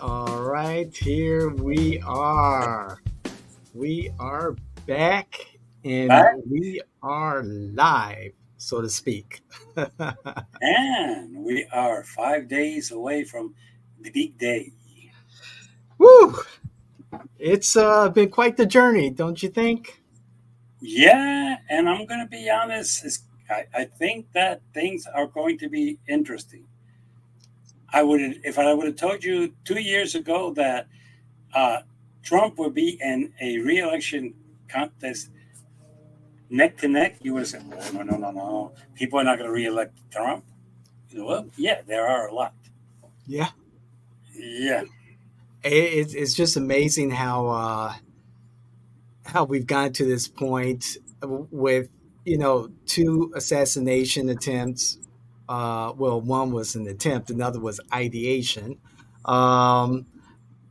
All right. Here we are. We are back and Back we are live, so to speak. and we are 5 days away from the big day. Woo! It's been quite the journey, don't you think? Yeah, and I'm going to be honest. I think that things are going to be interesting. I would if I would have told you 2 years ago that uh, Trump would be in a re-election contest neck to neck, you would have said, "Oh, no, no, no, no! People are not going to re-elect Trump." Well, yeah, there are a lot. Yeah. Yeah, It's just amazing how we've gotten to this point with two assassination attempts. Well, one was an attempt, another was ideation. Um,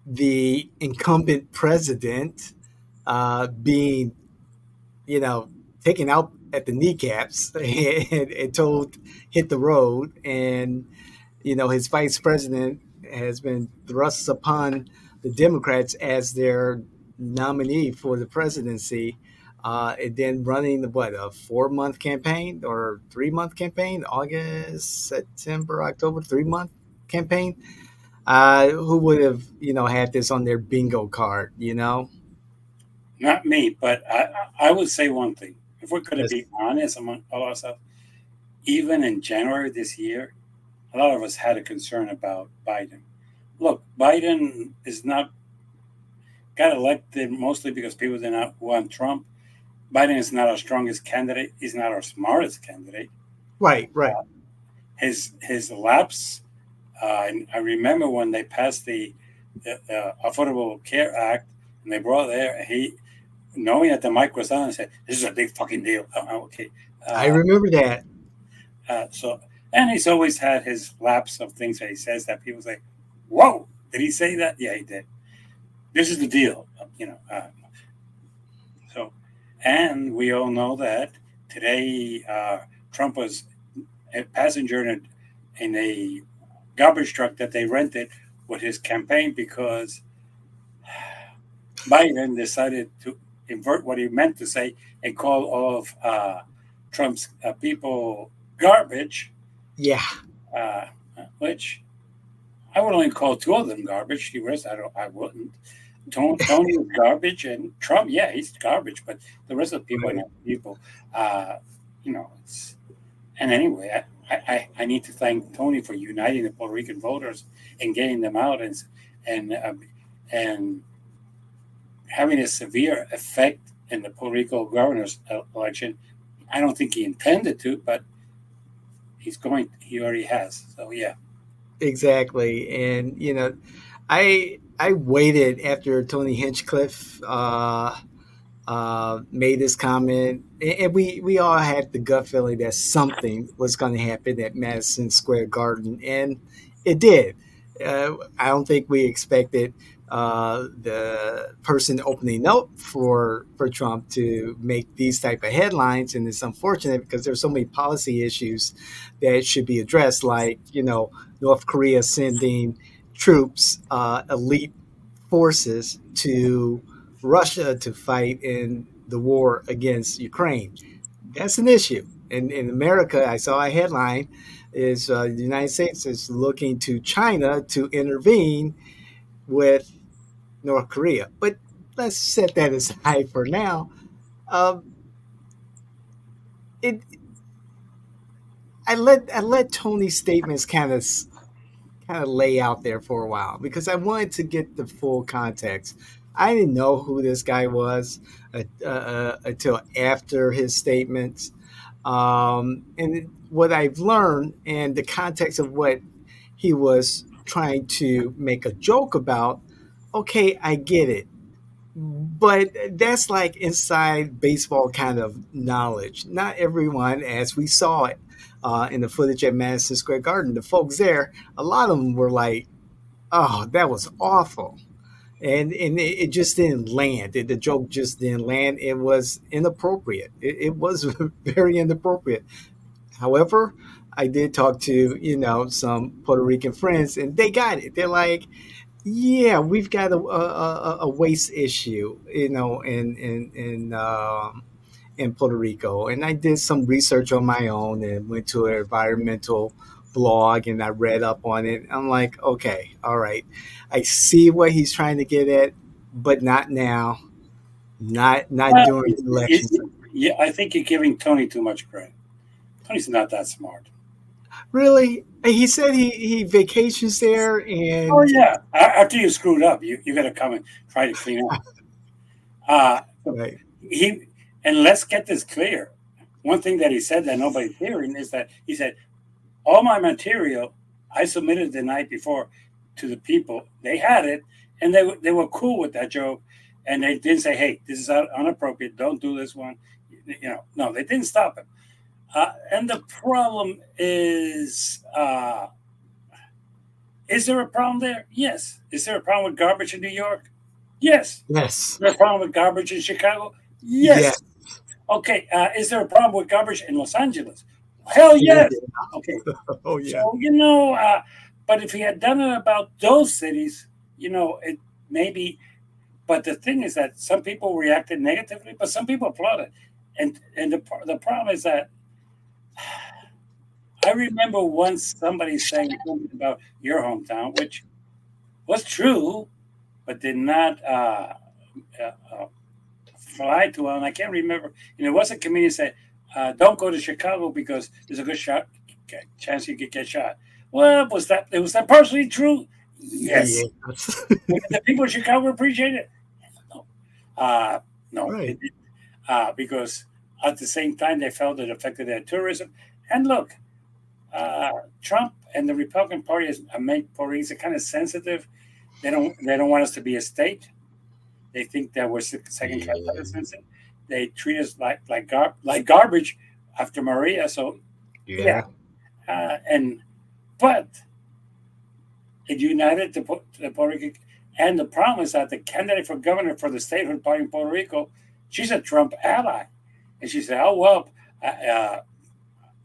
the incumbent president being, you know, taken out at the kneecaps and told hit the road, and his vice president has been thrust upon the Democrats as their nominee for the presidency. And then running what, a 4 month campaign or 3 month campaign, August, September, October, 3 month campaign. Who would have had this on their bingo card? not me, but I would say one thing. If we're going to Yes. be honest among all ourselves, even in January this year, a lot of us had a concern about Biden. Look, Biden is not got elected mostly because people did not want Trump. Biden is not our strongest candidate. He's not our smartest candidate. Right, right. His lapse. And I remember when they passed the Affordable Care Act, and they brought there he knowing that the mic was on and said, "This is a big fucking deal." Okay, I uh, remember that. so and he's always had his lapse of things that he says that people say, "Whoa, did he say that?" Yeah, he did. This is the deal, you know. So, and we all know that today Trump was a passenger in a garbage truck that they rented with his campaign because Biden decided to invert what he meant to say and call all of Trump's people garbage, Yeah, uh, which I would only call two of them garbage. The rest, I wouldn't. Tony is garbage, and Trump, yeah, he's garbage. But the rest of the people are right. not people. Uh, it's and anyway, I need to thank Tony for uniting the Puerto Rican voters and getting them out and having a severe effect in the Puerto Rico governor's election. I don't think he intended to, but he's going. He already has. So yeah. Exactly. And I waited after Tony Hinchcliffe made this comment, and we all had the gut feeling that something was going to happen at Madison Square Garden, and it did. I don't think we expected the person opening up for Trump to make these type of headlines, and it's unfortunate because there's so many policy issues that should be addressed, like North Korea sending troops, elite forces to Russia to fight in the war against Ukraine. That's an issue. In America, I saw a headline is the United States is looking to China to intervene with North Korea. But let's set that aside for now. Um, it I let Tony's statements kind of lay out there for a while because I wanted to get the full context. I didn't know who this guy was until after his statements. And what I've learned and the context of what he was trying to make a joke about, okay, I get it. But that's like inside baseball kind of knowledge. Not everyone, as we saw it in the footage at Madison Square Garden, the folks there, a lot of them were like, "Oh, that was awful," and it just didn't land. The joke just didn't land. It was inappropriate. It was very inappropriate. However, I did talk to some Puerto Rican friends, and they got it. They're like, Yeah, we've got a waste issue, in Puerto Rico, and I did some research on my own and went to an environmental blog and I read up on it. I'm like, okay, all right, I see what he's trying to get at, but not now, not Well, during the elections. yeah, I think you're giving Tony too much credit. Tony's not that smart. Really, he said he vacations there Oh and yeah. After you screwed up, you got to come and try to clean up. right, He and let's get this clear. One thing that he said that nobody's hearing is that he said all my material I submitted the night before to the people. They had it, and they were cool with that joke, and they didn't say, "Hey, this is inappropriate. Don't do this one." No, they didn't stop it. And the problem is there a problem there? Yes. Is there a problem with garbage in New York? Yes. Is yes, there a problem with garbage in Chicago? yes, Yes. Okay. Is there a problem with garbage in Los Angeles? Hell yeah, yes. Okay. oh So, yeah, but if he had done it about those cities, it maybe. But the thing is that some people reacted negatively, but some people applauded. And the problem is that I remember once somebody saying something about your hometown, which was true, but did not uh, uh, fly too well. And I can't remember. And there was a comedian said, "Don't go to Chicago because there's a good chance you could get shot." Well, was that partially true? Yes. yes, Did the people of Chicago appreciate it? No. No, right, it didn't. Because at the same time they felt it affected their tourism. And look, Trump and the Republican Party has made Puerto Rico kind of sensitive. They don't want us to be a state. They think that we're second class yeah, citizens. They treat us like garbage after Maria. So yeah, yeah, and but it united the Puerto Rico. And the problem is that the candidate for governor for the statehood party in Puerto Rico, she's a Trump ally, and she said, "Oh well,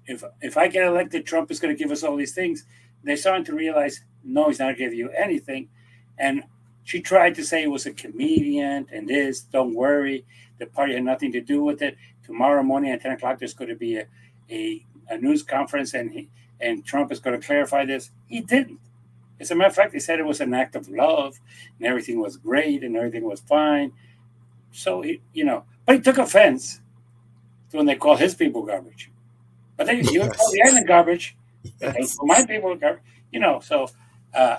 if I get elected, Trump is going to give us all these things." They're starting to realize, no, he's not going to give you anything. And she tried to say it was a comedian and this. Don't worry, the party had nothing to do with it. Tomorrow morning at 10 o'clock, there's going to be a news conference, and Trump is going to clarify this. He didn't. As a matter of fact, he said it was an act of love, and everything was great, and everything was fine. So but he took offense to when they called his people garbage. But you would call yes, the island garbage, but don't yes, call my people garbage. So uh,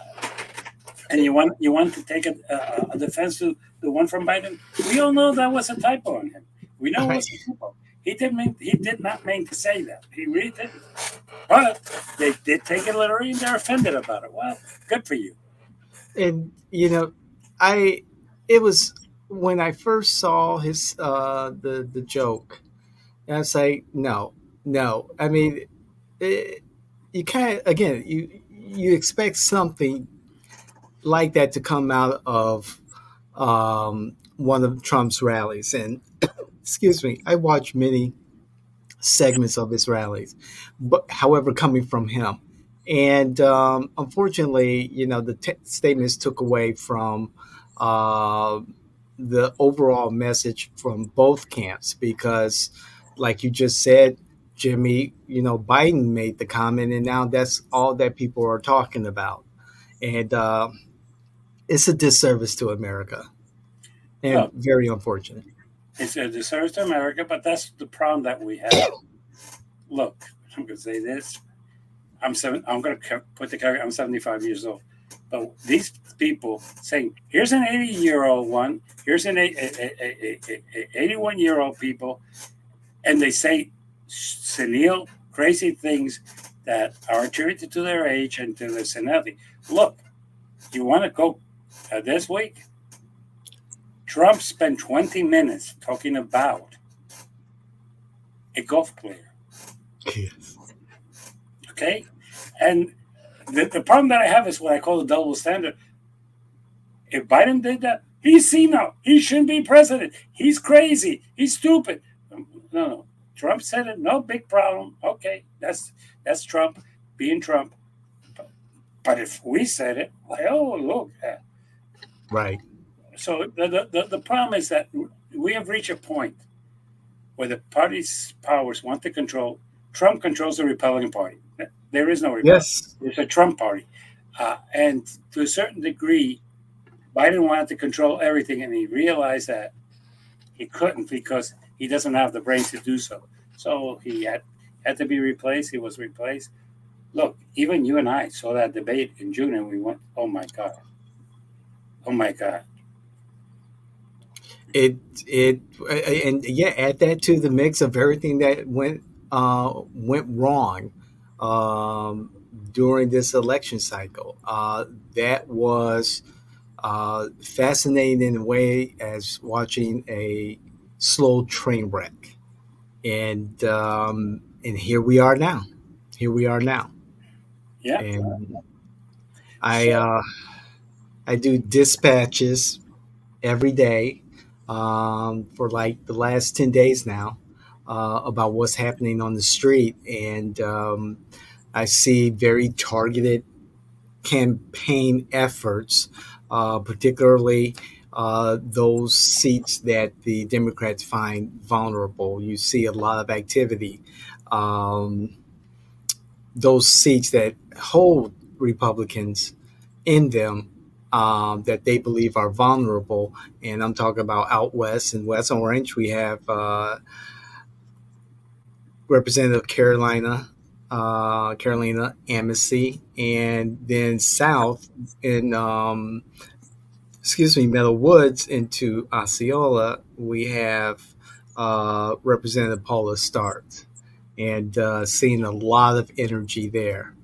and you want to take a defense to the one from Biden. We all know that was a typo on him. We know it right. was a typo. He did not mean to say that. He really didn't. But they did take it literally, and they're offended about it. Well, good for you. And I it was when I first saw the joke, and I was like, no, no. I mean, you kind of again you expect something like that to come out of one of Trump's rallies, and excuse me, I watched many segments of his rallies, but however, coming from him. And unfortunately, the statements took away from uh, the overall message from both camps because, like you just said, Jimmy, Biden made the comment, and now that's all that people are talking about. And it's a disservice to America and Look, very unfortunate. it's a disservice to America, but that's the problem that we have. Look, I'm going to say this. I'm going to put the caveat. I'm 75 years old, but these people saying, "Here's an 80-year-old one. Here's an 81-year-old people," and they say senile, crazy things that are attributed to their age and to their senility. Look, you want to go this week? Trump spent 20 minutes talking about a golf player. Yes. Okay, and the problem that I have is what I call the double standard. If Biden did that, he's senile. He shouldn't be president. He's crazy. He's stupid. No. Trump said it. No big problem. Okay, that's Trump being Trump. But if we said it, well, look, Right. So the problem is that we have reached a point where the party's powers want to control. Trump controls the Republican Party. There is no Republican. Yes. It's a Trump party. And to a certain degree, Biden wanted to control everything, and he realized that he couldn't because he doesn't have the brains to do so. So he had to be replaced. He was replaced. Look, even you and I saw that debate in June, and we went, "Oh my god, oh my god." It and yeah, add that to the mix of everything that went wrong um, during this election cycle. That was fascinating in a way as watching a slow train wreck, and here we are now. Here we are now, Yeah. and I So uh, I do dispatches every day for like the last 10 days now about what's happening on the street. And I see very targeted campaign efforts, particularly those seats that the Democrats find vulnerable. You see a lot of activity. Um, those seats that hold Republicans in them that they believe are vulnerable. And I'm talking about out west and West Orange. We have Representative Carolina Amici, and then south in Meadow Woods into Osceola, we have Representative Paula Stark, and seeing a lot of energy there.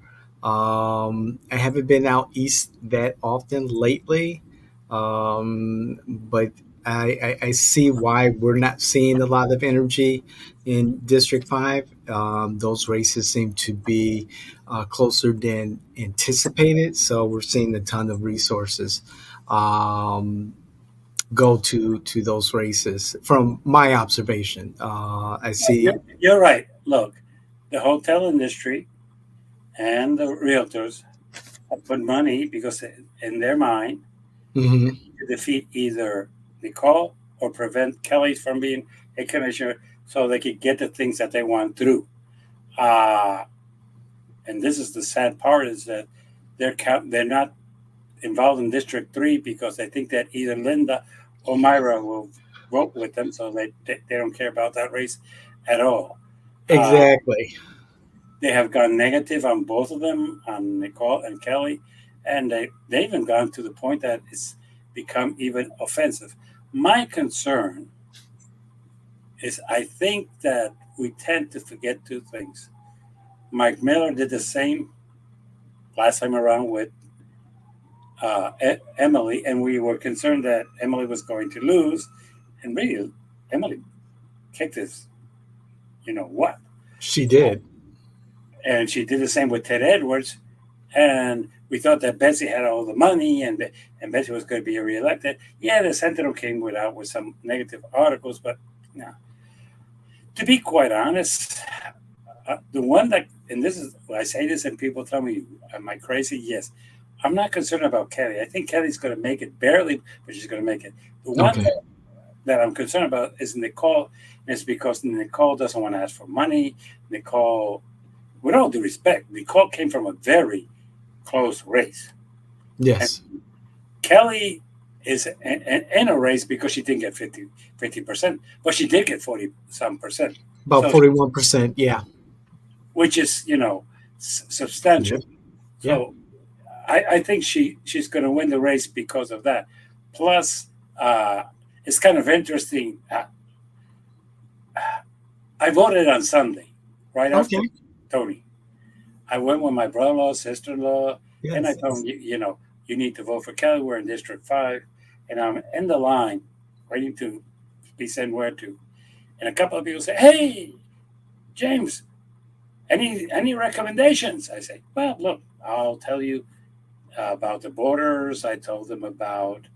I haven't been out east that often lately, but I see why we're not seeing a lot of energy in District 5. Those races seem to be closer than anticipated, so we're seeing a ton of resources um, go to those races. From my observation, I see. you're right. Look, the hotel industry and the realtors have put money because in their mind Mhm. to defeat either Nicole or prevent Kelly from being a commissioner so they could get the things that they want through. Uh, and this is the sad part is that they're not involved in District 3 because they think that either Linda or Myra will vote with them, so they don't care about that race at all. Uh, Exactly. they have gone negative on both of them, on Nicole and Kelly, and they even gone to the point that it's become even offensive. My concern is I think that we tend to forget two things. Mike Miller did the same last time around with Emily, and we were concerned that Emily was going to lose, and really, Emily kicked his, you know what, She did. and she did the same with Ted Edwards, and we thought that Betsy had all the money, and Betsy was going to be reelected. Yeah, the Sentinel came out with some negative articles, but no. To be quite honest, the one that, and this is, I say this, and people tell me, am I crazy? Yes. I'm not concerned about Kelly. I think Kelly's going to make it barely, but she's going to make it. The one Okay. that I'm concerned about is Nicole. And it's because Nicole doesn't want to ask for money. Nicole, with all due respect, Nicole came from a very close race. And Yes. Kelly is in a race because she didn't get 50%, but she did get 40 some percent. About So, 41%. Yeah. which is, substantial. Yep. Yeah. So I think she's going to win the race because of that. Plus, it's kind of interesting. I voted on Sunday, right after Okay. Tony. I went with my brother-in-law, sister-in-law, and I Yes. told them, you need to vote for Kelly. We're in District 5, and I'm in the line waiting to be sent where to. And a couple of people say, hey, James, any recommendations? I say, well, look, I'll tell you about the borders. I told them about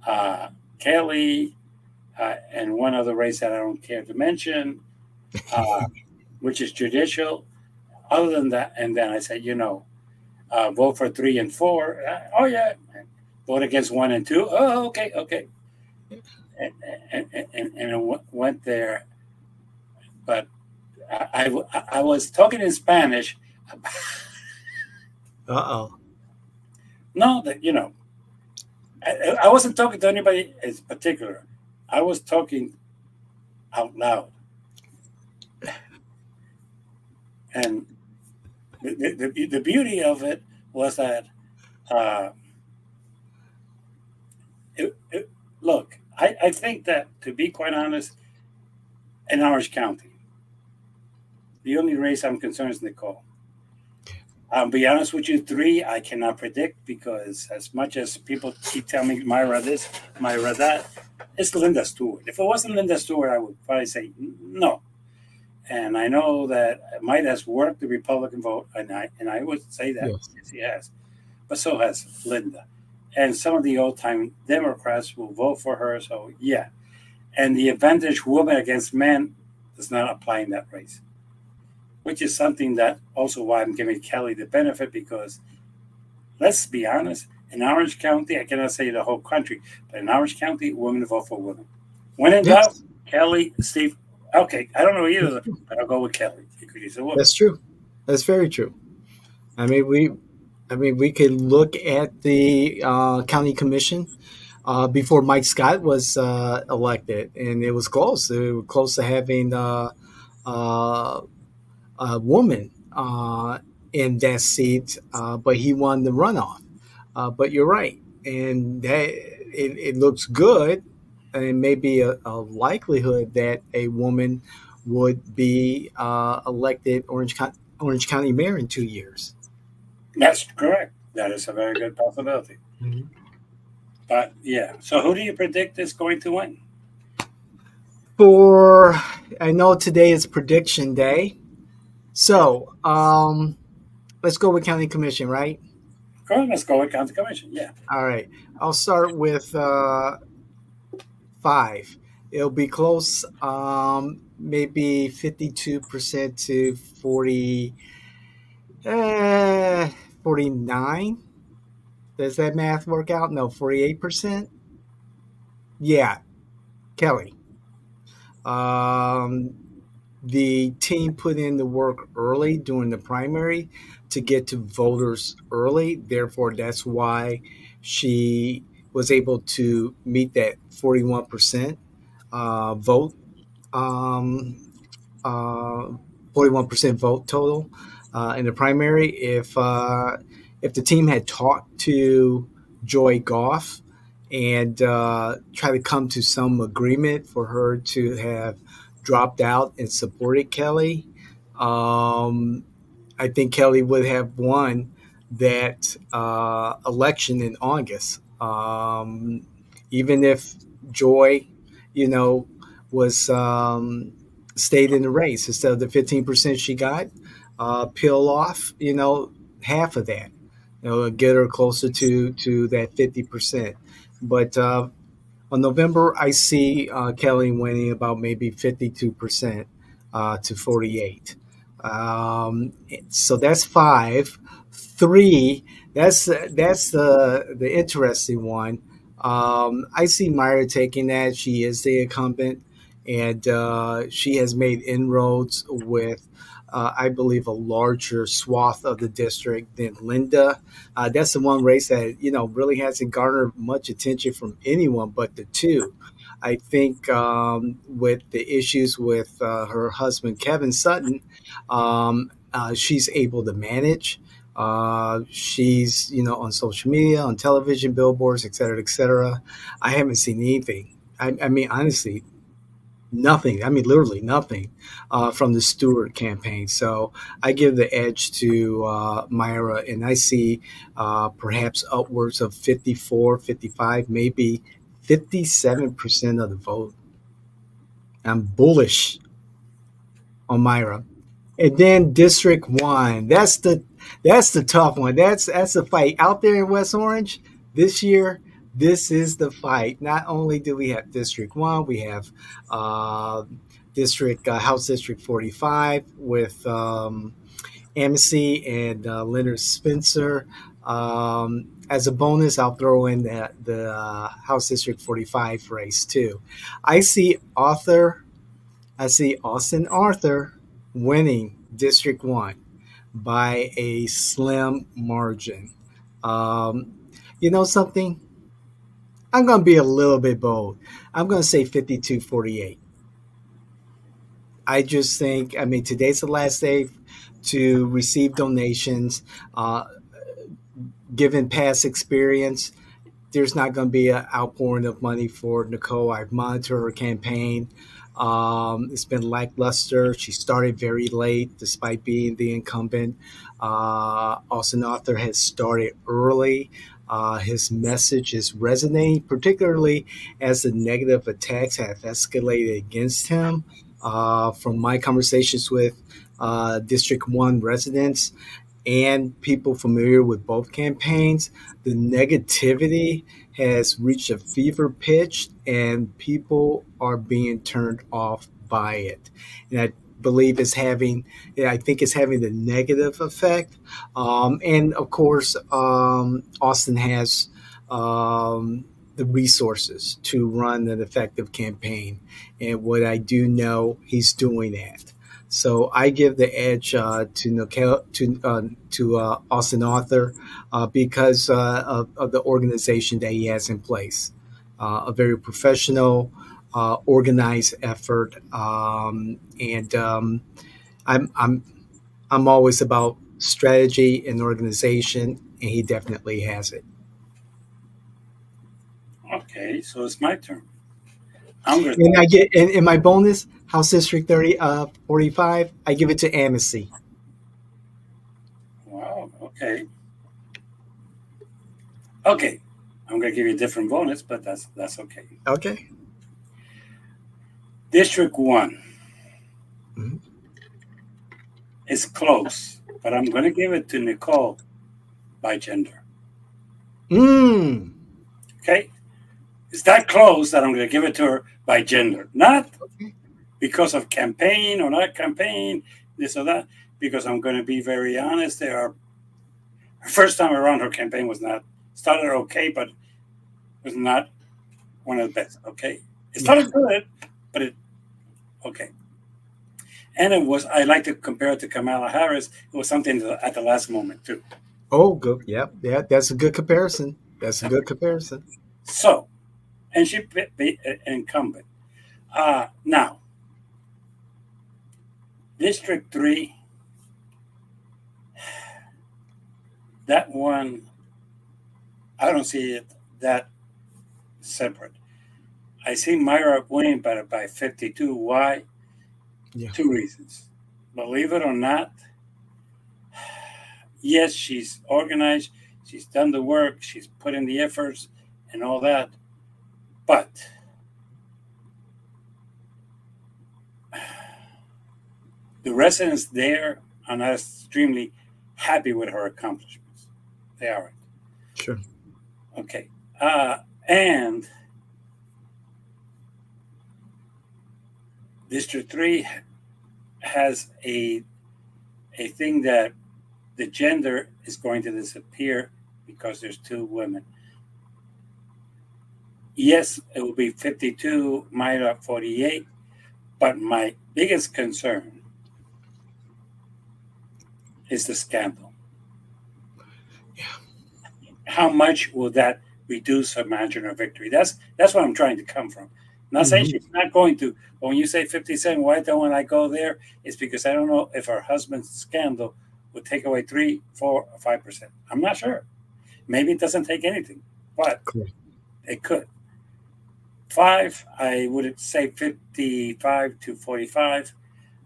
uh, Kelly and one other race that I don't care to mention, uh, which is judicial. Other than that, and then I said, vote for 3 and 4. Oh yeah, vote against one and two. Oh, okay, okay. And it went there. But I was talking in Spanish. Uh oh. No, that I wasn't talking to anybody in particular. I was talking out loud, and the beauty of it was that uh, look, I think that, to be quite honest, in Orange County, the only race I'm concerned is Nicole. I'll be honest with you, three I cannot predict, because as much as people keep telling me Myra this, Myra that, it's Linda Stewart. If it wasn't Linda Stewart, I would probably say no. And I know that Mike has worked the Republican vote, and I would say that Yes. yes, he has, but so has Linda, and some of the old time Democrats will vote for her. So yeah, and the advantage woman against men does not apply in that race, which is something that also why I'm giving Kelly the benefit, because let's be honest, in Orange County, I cannot say the whole country, but in Orange County, women vote for women. When in doubt, Yes. Kelly, Steve. Okay, I don't know either, but I'll go with Kelly because she's a woman. That's true. That's very true. I mean, we could look at the county commission before Mike Scott was elected, and it was close. It was close to having uh, a woman in that seat, but he won the runoff. But you're right, and that it looks good, and maybe a likelihood that a woman would be elected Orange County mayor in 2 years. That's correct. That is a very good possibility. Mhm. But yeah, so who do you predict is going to win? For I know today is prediction day, so let's go with county commission, right? Go on, let's go with county commission. Yeah, All right, I'll start with five. It'll be close, maybe 52% to 49. Does that math work out? No, 48%. Yeah, Kelly. Um, the team put in the work early during the primary to get to voters early. Therefore, that's why she was able to meet that 41% vote, um, uh, 41% vote total in the primary. If the team had talked to Joy Goff and try to come to some agreement for her to have dropped out and supported Kelly, um, I think Kelly would have won that election in August. Even if Joy, you know, was stayed in the race instead of the 15% she got, peel off, half of that, get her closer to that 50%. But on November, I see Kelly winning about maybe 52% to 48. So that's five. Three. That's the interesting one. I see Meyer taking that. She is the incumbent, and she has made inroads with, I believe, a larger swath of the district than Linda. That's the one race that really hasn't garnered much attention from anyone but the two. I think with the issues with her husband Kevin Sutton, she's able to manage. She's on social media, on television, billboards, et cetera, et cetera. I haven't seen anything. I mean, honestly, nothing. I mean, literally nothing from the Stewart campaign. So I give the edge to Myra, and I see perhaps upwards of 54, 55, maybe 57% of the vote. I'm bullish on Myra. And then District One. That's the tough one. That's the fight out there in West Orange this year. This is the fight. Not only do we have District One, we have uh, House District 45 with Amici and Leonard Spencer. As a bonus, I'll throw in the House District 45 race too. I see Arthur. I see Austin Arthur winning District 1 by a slim margin. Um, you know something? I'm going to be a little bit bold. I'm going to say 52-48. I just think, I mean, today's the last day to receive donations. Uh, Given past experience, there's not going to be an outpouring of money for Nicole. I've monitored her campaign. It's been lackluster. She started very late, despite being the incumbent. Austin Arthur has started early. His message is resonating, particularly as the negative attacks have escalated against him. From my conversations with District 1 residents, and people familiar with both campaigns, the negativity has reached a fever pitch and people are being turned off by it. And I believe it's having, I think it's having the negative effect. And of course, Austin has the resources to run an effective campaign. And what I do know, he's doing that. So I give the edge to Austin Arthur because of the organization that he has in place. A very professional, organized effort, and I'm I'm I'm always about strategy and organization, and he definitely has it. Okay, so it's my turn. I'm going to And I say, get in my bonus House District 45. I give it to Amnesty. wow, okay. Okay, I'm going to give you a different bonus, but that's okay. Okay. District 1 Mhm. is close, but I'm going to give it to Nicole by gender. Mm. Okay? It's that close that I'm going to give it to her by gender. Not because of campaign or not campaign, this or that, because I'm going to be very honest. There are, her first time around, her campaign was not, started okay, but was not one of the best. Okay? It Yeah. started good, but okay. And it was, I like to compare it to Kamala Harris. It was something at the last moment, too. Oh, good. Yep. Yeah. That's a good comparison. That's a good comparison. So, and she be an incumbent. Now, District 3, that one, I don't see it that separate. I see Myra winning by 52. Why? Yeah. Two reasons. Believe it or not, yes, she's organized, she's done the work, she's put in the efforts and all that, but the residents there are not extremely happy with her accomplishments. They aren't. Sure. Okay. And District 3 has a thing that the gender is going to disappear because there's two women. Yes, it will be 52, Myra 48, but my biggest concern is the scandal. How much will that reduce her margin of victory? That's what I'm trying to come from. I'm not saying Hmm. she's not going to, but when you say 57, why don't I go there? It's because I don't know if her husband's scandal would take away 3, 4, or 5%. I'm not sure. Maybe it doesn't take anything, but Cool. it could. 5, I would say 55 to 45.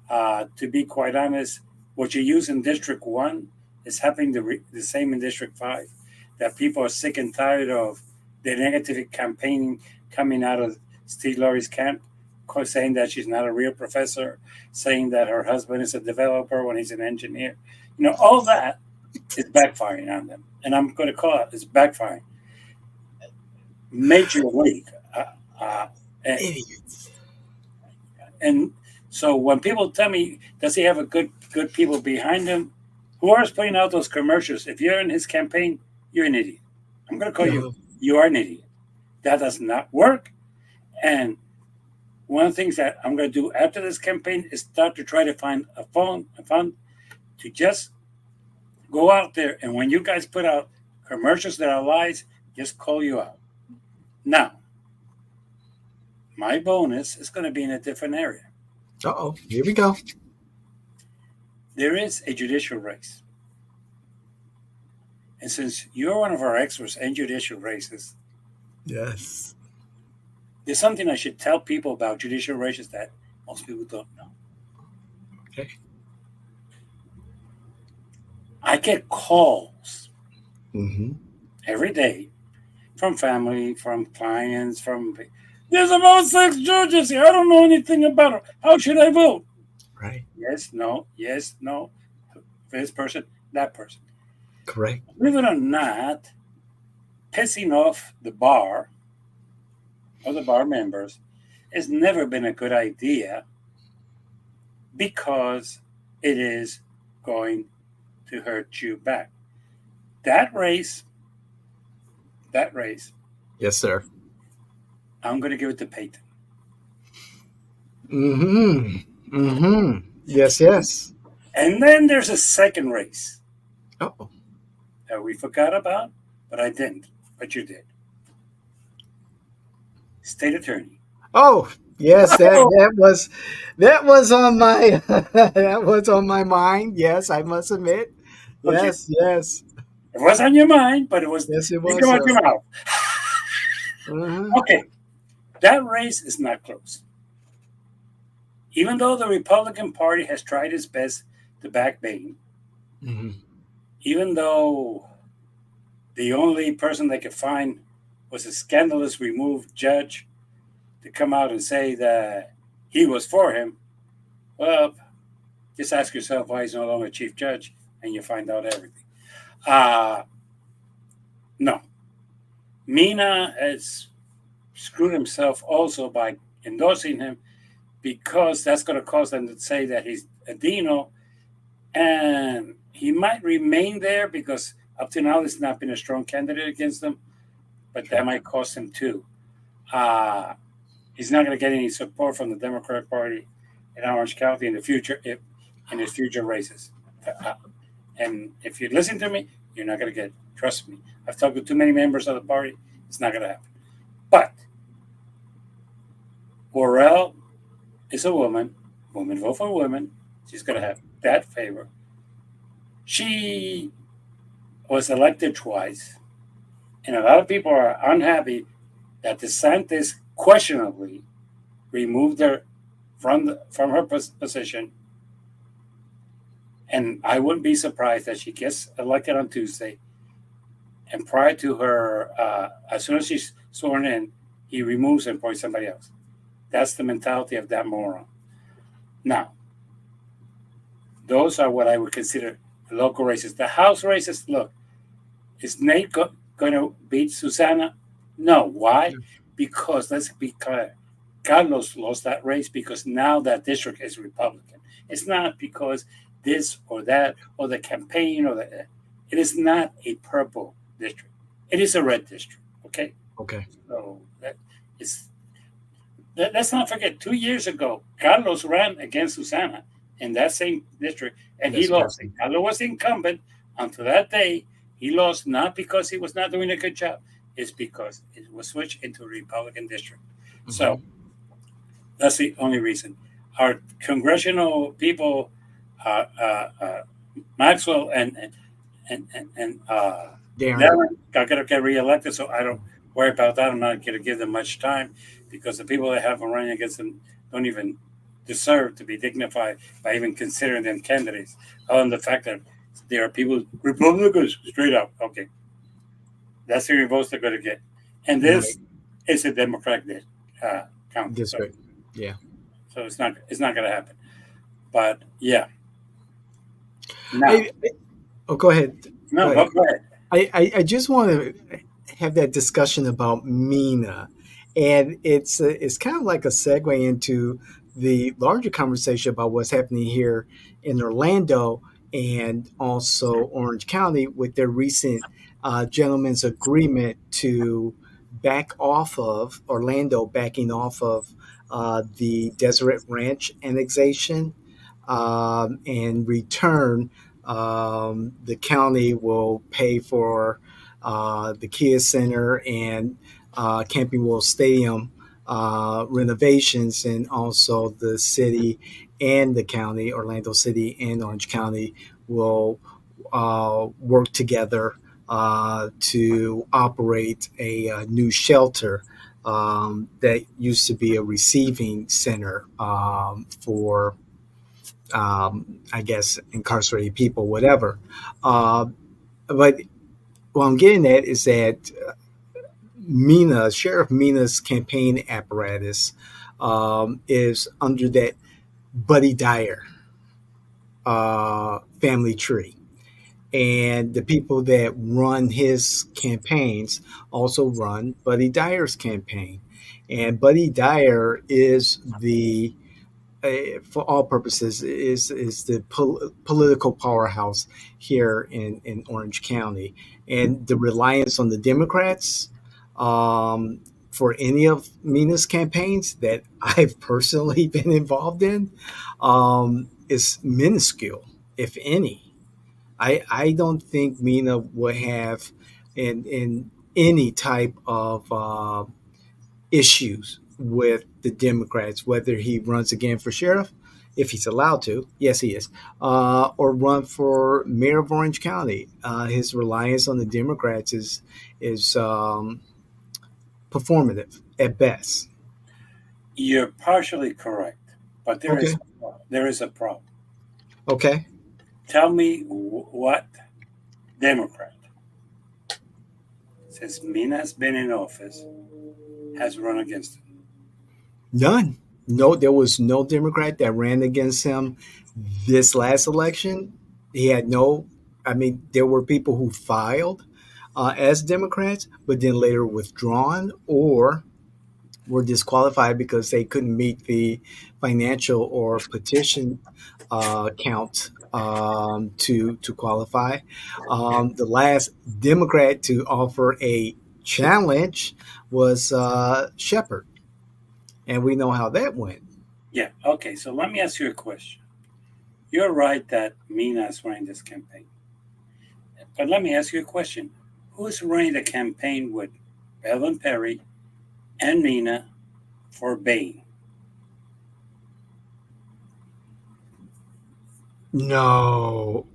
To be quite honest, what you use in District 1 is happening the same in District 5. That people are sick and tired of the negative campaigning coming out of Steve Laurie's camp, saying that she's not a real professor, saying that her husband is a developer when he's an engineer. All that is backfiring on them. And I'm going to call it, it's backfiring. Major league. Uh, and, Idiots. and so when people tell me, does he have a good people behind him? Whoever's putting out those commercials, if you're in his campaign, you're an idiot. I'm going to call you, No. you are an idiot. That does not work. And one of the things that I'm going to do after this campaign is start to try to find a fund to just go out there. And when you guys put out commercials that are lies, just call you out. Now, my bonus is going to be in a different area. Uh-oh. Here we go. There is a judicial race. And since you're one of our experts in judicial races, Yes. there's something I should tell people about judicial races that most people don't know. Okay. I get calls Mm-hmm. every day from family, from clients, from there's about 6 judges here. I don't know anything about it. How should I vote? Right. Yes, no. This person, that person. Correct. Believe it or not, pissing off the bar or the bar members has never been a good idea because it is going to hurt you back. That race, that race, Yes, sir. I'm going to give it to Peyton. Mm-hmm. Mm-hmm. Yes, yes. And then there's a second race Oh. that we forgot about, but I didn't. But you did. State attorney. Oh, yes, Oh, that was on my that was on my mind. Yes, I must admit. okay. Yes, yes. It was on your mind, but it was Yes, it didn't was, come out sir. your mouth. Uh-huh. Okay. That race is not close. Even though the Republican Party has tried its best to back Biden, Mm-hmm. even though the only person they could find was a scandalous removed judge to come out and say that he was for him, well, just ask yourself why he's no longer chief judge and you find out everything. Uh, no. Mina has screwed himself also by endorsing him because that's going to cause them to say that he's a Dino, and he might remain there because up to now there's not been a strong candidate against him, but that might cost him too. He's not going to get any support from the Democratic Party in Orange County in the future in his future races. And if you listen to me, you're not going to get it. Trust me. I've talked to too many members of the party. It's not going to happen. But Worrell is a woman. Women vote for women. She's going to have that favor. She was elected twice, and a lot of people are unhappy that DeSantis questionably removed her from her position. And I wouldn't be surprised that she gets elected on Tuesday. And prior to her, as soon as she's sworn in, he removes and appoints somebody else. That's the mentality of that moron. Now, those are what I would consider the local races. The House races, look, is Nate going to beat Susana? No. Why? Because, let's be clear, Carlos lost that race because now that district is Republican. It's not because this or that or the campaign or the. It is not a purple district. It is a red district. Okay. Okay. So that is. Let's not forget. 2 years ago, Carlos ran against Susana in that same district, and he That's lost. correct. Carlos was incumbent until that day. He lost not because he was not doing a good job. It's because it was switched into a Republican district. So Mm-hmm. that's the only reason. Our congressional people, Maxwell and Darren. Darren, are going to get reelected. So I don't worry about that. I'm not going to give them much time because the people that have been running against them don't even deserve to be dignified by even considering them candidates. Other than the fact that there are people, Republicans, straight up. Okay, that's the votes they're going to get. And Right. this is a Democratic county. District. Yeah. So it's not going to happen. But yeah. Now, Oh, go ahead. Go no, ahead. go ahead. I just want to have that discussion about Mina, and it's kind of like a segue into the larger conversation about what's happening here in Orlando and also Orange County with their recent gentleman's agreement to back off of Orlando, backing off of the Deseret Ranch annexation. In return, the county will pay for the Kia Center and Camping World Stadium renovations, and also the city and the county, Orlando City and Orange County, will work together to operate a new shelter that used to be a receiving center for, I guess, incarcerated people, whatever. Uh, but what I'm getting at is that Sheriff Mina's campaign apparatus is under that Buddy Dyer family tree. And the people that run his campaigns also run Buddy Dyer's campaign. And Buddy Dyer is for all purposes, is the political powerhouse here in Orange County. And the reliance on the Democrats for any of Mina's campaigns that I've personally been involved in is minuscule, if any. I don't think Mina would have in any type of issues with the Democrats, whether he runs again for sheriff, if he's allowed to. Yes, he is, or run for mayor of Orange County. His reliance on the Democrats is performative at best. You're partially correct, but Okay. there is a problem. Okay. Tell me what Democrat, since Mina's been in office, has run against him. None. No, there was no Democrat that ran against him this last election. He had no. I mean, there were people who filed as Democrats, but then later withdrawn or were disqualified because they couldn't meet the financial or petition count to qualify. The last Democrat to offer a challenge was Shepard, and we know how that went. Yeah, okay, so let me ask you a question. You're right that Mina's running this campaign. But let me ask you a question. Who's running the campaign with Ellen Perry and Mina for Bain? No,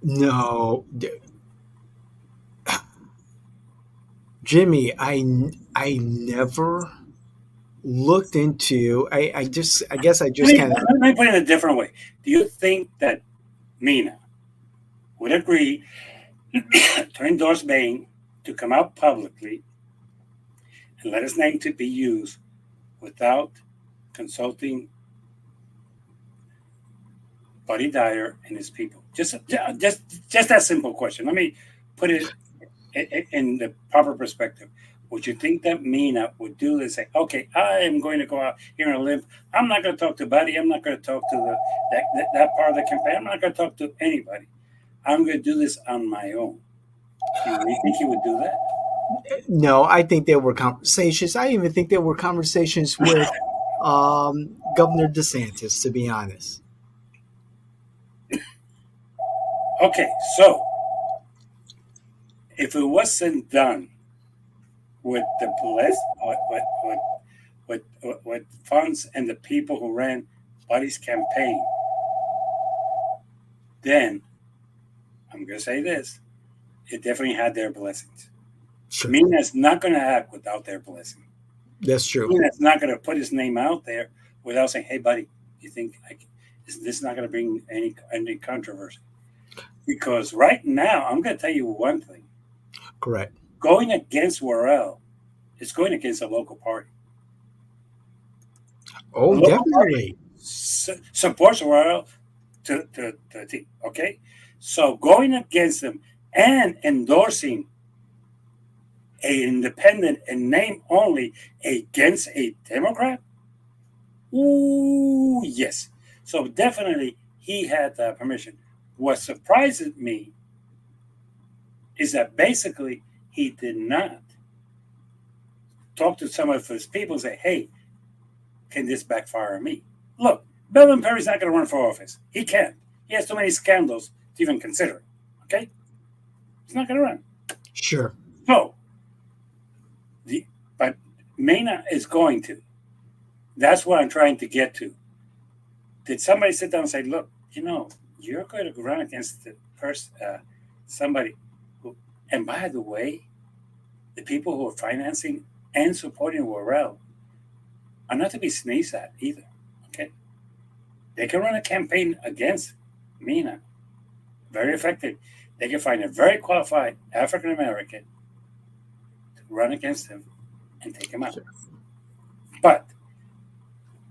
no, Jimmy. I never looked into. I guess I Let just me, kind of. let me put it a different way. Do you think that Mina would agree to endorse Bain to come out publicly and let his name to be used without consulting Buddy Dyer and his people? Just that simple question. Let me put it in the proper perspective. Would you think that Mina would do this? Say, okay, I am going to go out here on a limb. I'm not going to talk to Buddy. I'm not going to talk to that part of the campaign. I'm not going to talk to anybody. I'm going to do this on my own. Do you think he would do that? No, I think there were conversations. I even think there were conversations with Governor DeSantis, to be honest. Okay, so if it wasn't done with the bless, with funds and the people who ran Buddy's campaign, then I'm going to say this: it definitely had their blessings. Sure, Mina's not going to act without their blessing. that's true. Mina's not going to put his name out there without saying, "Hey, buddy, you think is this not going to bring any controversy?" Because right now, I'm going to tell you one thing: Correct. going against Worrell is going against a local party. A Oh, local party definitely. supports Worrell to the team. Okay, so going against them and endorsing an independent and name only against a Democrat? Ooh, yes. So definitely he had permission. What surprises me is that basically he did not talk to some of his people and say, hey, can this backfire on me? Look, Bill Perry's not going to run for office. He can't. He has too many scandals to even consider it. Okay? He's not going to run. Sure. So, but Mena is going to. That's what I'm trying to get to. Did somebody sit down and say, look, you're going to run against the person, somebody who, and by the way, the people who are financing and supporting Worrell are not to be sneezed at either. Okay? They can run a campaign against Mena, very effective. They can find a very qualified African American to run against him and take him out. Sure. But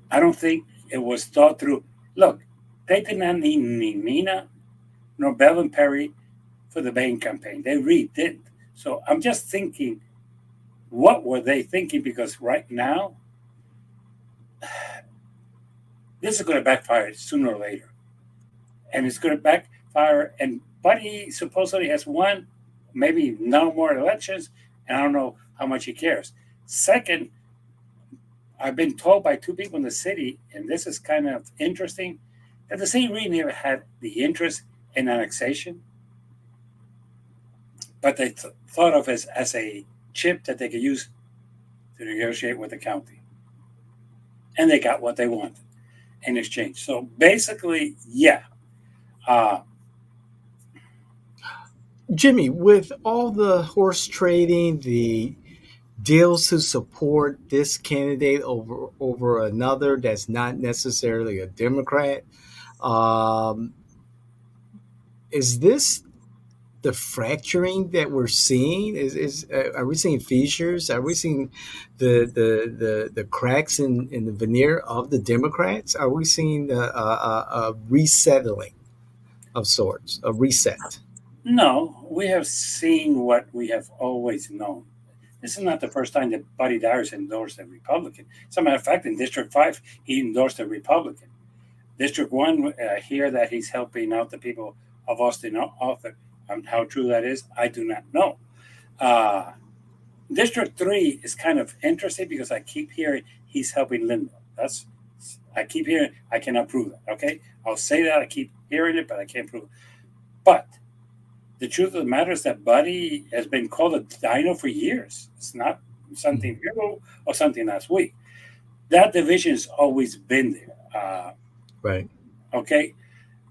I don't think it was thought through. Look, they did not need Mena nor Bevan Perry for the Bain campaign. They really didn't. So I'm just thinking, what were they thinking? Because right now, this is going to backfire sooner or later. And it's going to backfire. And Buddy supposedly has won, maybe no more elections. And I don't know how much he cares. Second, I've been told by two people in the city, and this is kind of interesting, that the city really never had the interest in annexation, but they thought of it as a chip that they could use to negotiate with the county. And they got what they wanted in exchange. So basically, yeah. Jimmy, with all the horse trading, the deals to support this candidate over another that's not necessarily a Democrat, um, is this the fracturing that we're seeing? Is Are we seeing fissures? Are we seeing the cracks in the veneer of the Democrats? Are we seeing a resettling of sorts, a reset? No, we have seen what we have always known. This is not the first time that Buddy Dyers endorsed a Republican. As a matter of fact, in District 5, he endorsed a Republican. District 1, hear that he's helping out the people of Austin Author. How true that is, I do not know. District 3 is kind of interesting because I keep hearing he's helping Linda. I keep hearing, I cannot prove that, okay? I'll say that, I keep hearing it, but I can't prove it. But the truth of the matter is that Buddy has been called a dino for years. It's not something new or something last week. That division has always been there. Right. Okay.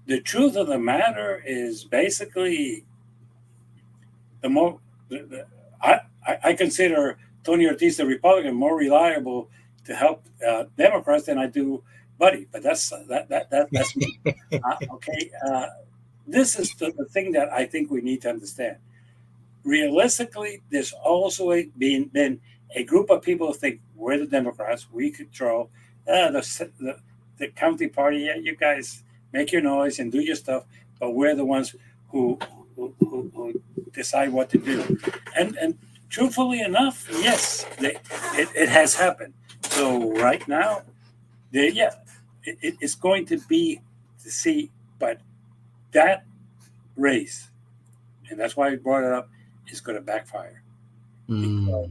The truth of the matter is basically I consider Tony Ortiz, the Republican, more reliable to help Democrats than I do Buddy. But that's me. Okay. This is the thing that I think we need to understand. Realistically, there's also been a group of people who think we're the Democrats, we control the county party. Yeah, you guys make your noise and do your stuff, but we're the ones who decide what to do. And truthfully enough, yes, it has happened. So right now, it's going to be to see, but that race, and that's why I brought it up, is going to backfire. Because,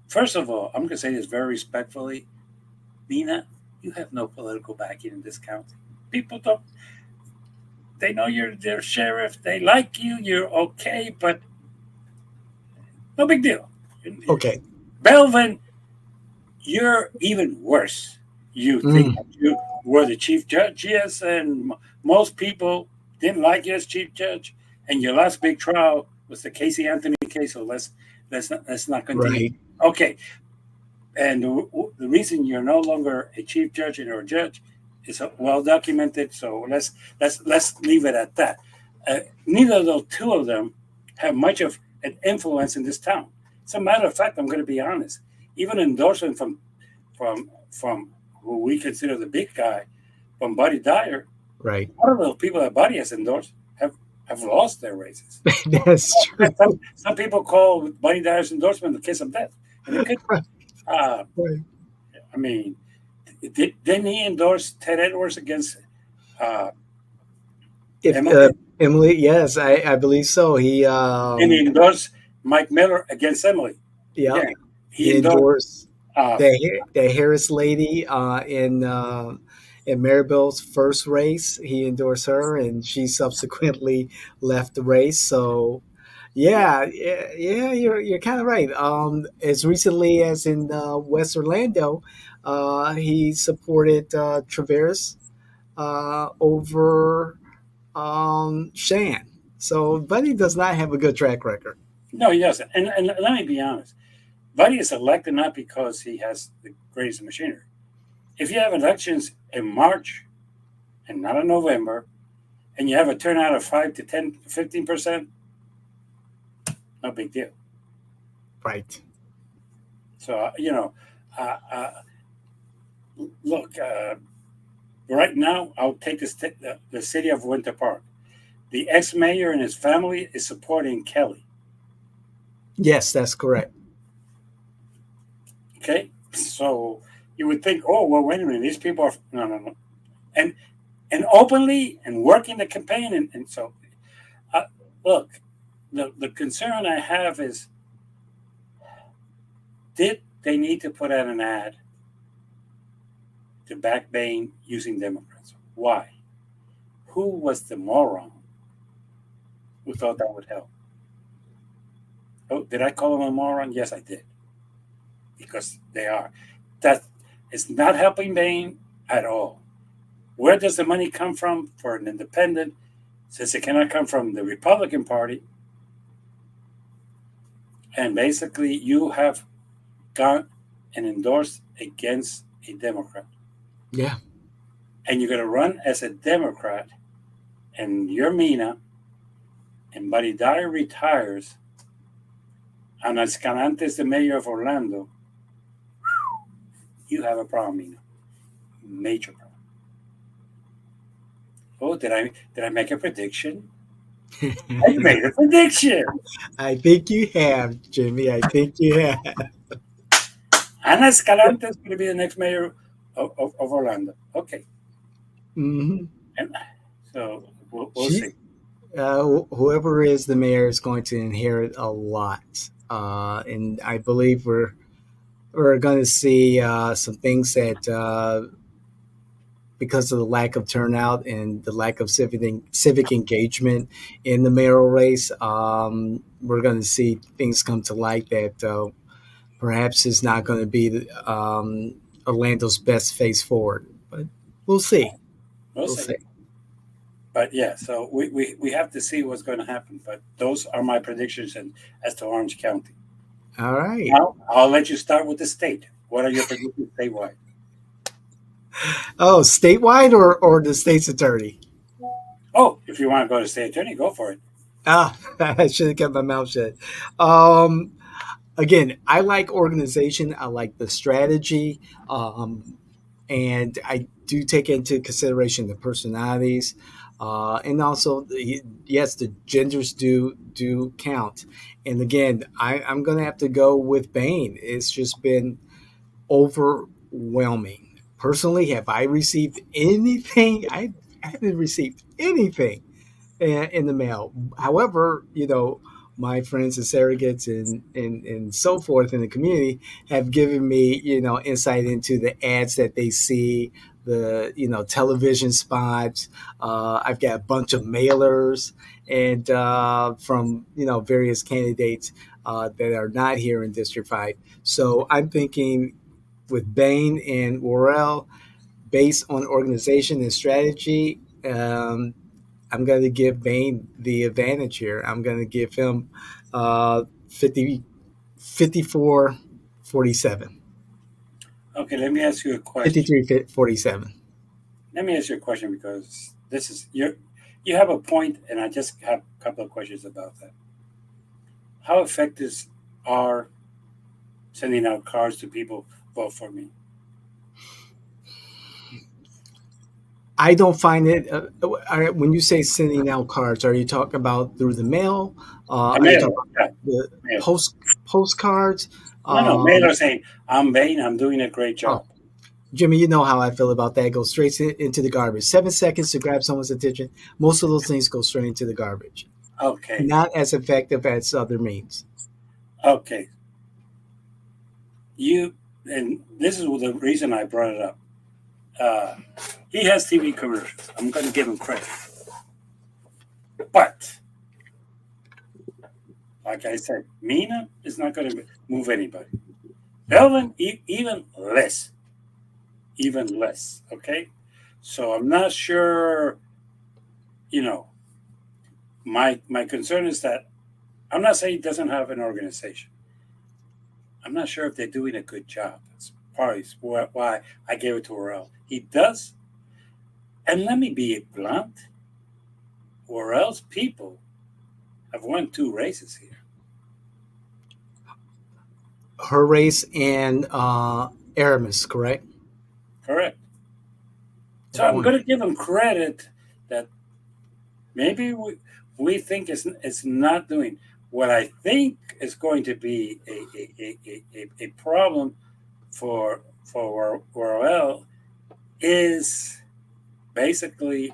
first of all, I'm going to say this very respectfully, Nina, you have no political backing in this county. People don't. They know you're their sheriff. They like you. You're okay, but no big deal. Okay. Belvin, you're even worse. You think that you were the chief judge, yes, and most people didn't like you as chief judge, and your last big trial was the Casey Anthony case. So let's not continue. Right. Okay, and the reason you're no longer a chief judge and you're a judge is well documented. So let's leave it at that. Neither of those two of them have much of an influence in this town. As a matter of fact, I'm going to be honest. Even endorsement from who we consider the big guy, from Buddy Dyer, Right. a lot of those people that Buddy has endorsed have lost their races. That's true. Some people call Buddy Dyer's endorsement the kiss of death, and it could. Right. I mean, didn't he endorse Ted Edwards against If Emily, Emily, yes, I believe so. He and he endorsed Mike Miller against Emily. yeah, Yeah, he he endorsed. endorsed Uh, the Harris lady in Maribel's first race. He endorsed her, and she subsequently left the race. So yeah, yeah, you're kind of right. As recently as in West Orlando, he supported Traverse over Shan. So Buddy does not have a good track record. no, he doesn't. And let me be honest. Buddy is elected not because he has the greatest machinery. If you have elections in March and not in November, and you have a turnout of 5 to 10, 15%, no big deal. Right. So, uh, uh, look, right now, I'll take the city of Winter Park. The ex mayor and his family is supporting Kelly. Yes, that's correct. Okay. So you would think, oh, well, wait a minute. These people are, no, no, no. And, and openly and working the campaign. And so, uh, look, the concern I have is, did they need to put out an ad to back Bain using Democrats? Why? Who was the moron who thought that would help? Oh, did I call them a moron? Yes, I did, because they are. That is not helping Bain at all. Where does the money come from for an independent? Since it cannot come from the Republican Party, and basically you have gone and endorsed against a Democrat, Yeah. and you're going to run as a Democrat, and you're Mina, and Buddy Dyer retires, and Escalante is the mayor of Orlando, you have a problem, Mina. Major problem. Oh, did I make a prediction? I made a prediction. I think you have, Jimmy. I think you have. Ana Escalante is going to be the next mayor of Orlando. Okay, Hmm. and so we'll She, see. whoever is the mayor is going to inherit a lot, and I believe we're going to see some things that because of the lack of turnout and the lack of civic engagement in the mayoral race, we're going to see things come to light that perhaps is not going to be Orlando's best face forward. But we'll see. We'll We'll see. see. But yeah, so we have to see what's going to happen. But those are my predictions as to Orange County. All right. Now I'll let you start with the state. What are your predictions statewide? Oh, statewide or the state's attorney? Oh, if you want to go to state attorney, go for it. Ah, I should have kept my mouth shut. Um, Again, I like organization. I like the strategy, and I do take into consideration the personalities, and also yes, the genders do count. And again, I'm going to have to go with Bain. It's just been overwhelming. Personally, have I received anything? I haven't received anything in the mail. However, my friends and surrogates and so forth in the community have given me, insight into the ads that they see, the, television spots. I've got a bunch of mailers and from, various candidates that are not here in District 5. So I'm thinking with Bain and Worrell, based on organization and strategy, I'm going to give Bain the advantage here. I'm going to give him 50, 54-47, Okay, let me ask you a question. 53-47. Let me ask you a question because this is you have a point, and I just have a couple of questions about that. How effective are sending out cards to people vote for me? I don't find it. When you say sending out cards, are you talking about through the mail? A Are you talking mailer, about yeah, the mailer. postcards? No, no, Um, mailer saying I'm Bain, I'm doing a great oh, job. Jimmy, you know how I feel about that. It goes straight into the garbage. 7 seconds to grab someone's attention. Most of those things go straight into the garbage. Okay, Not as effective as other means. okay. You and this is the reason I brought it up. Uh, he has TV commercials. I'm going to give him credit, but like I said, Mina is not going to move anybody. Belvin, even less. Okay, so I'm not sure. You know, my concern is that I'm not saying he doesn't have an organization. I'm not sure if they're doing a good job. That's probably why I gave it to Orel. He does, and let me be blunt. Orel's people have won 2 races here. Her race and Aramis, correct? Correct. So Good I'm point. going to give him credit that maybe we think it's not doing what I think is going to be a problem for Orel is basically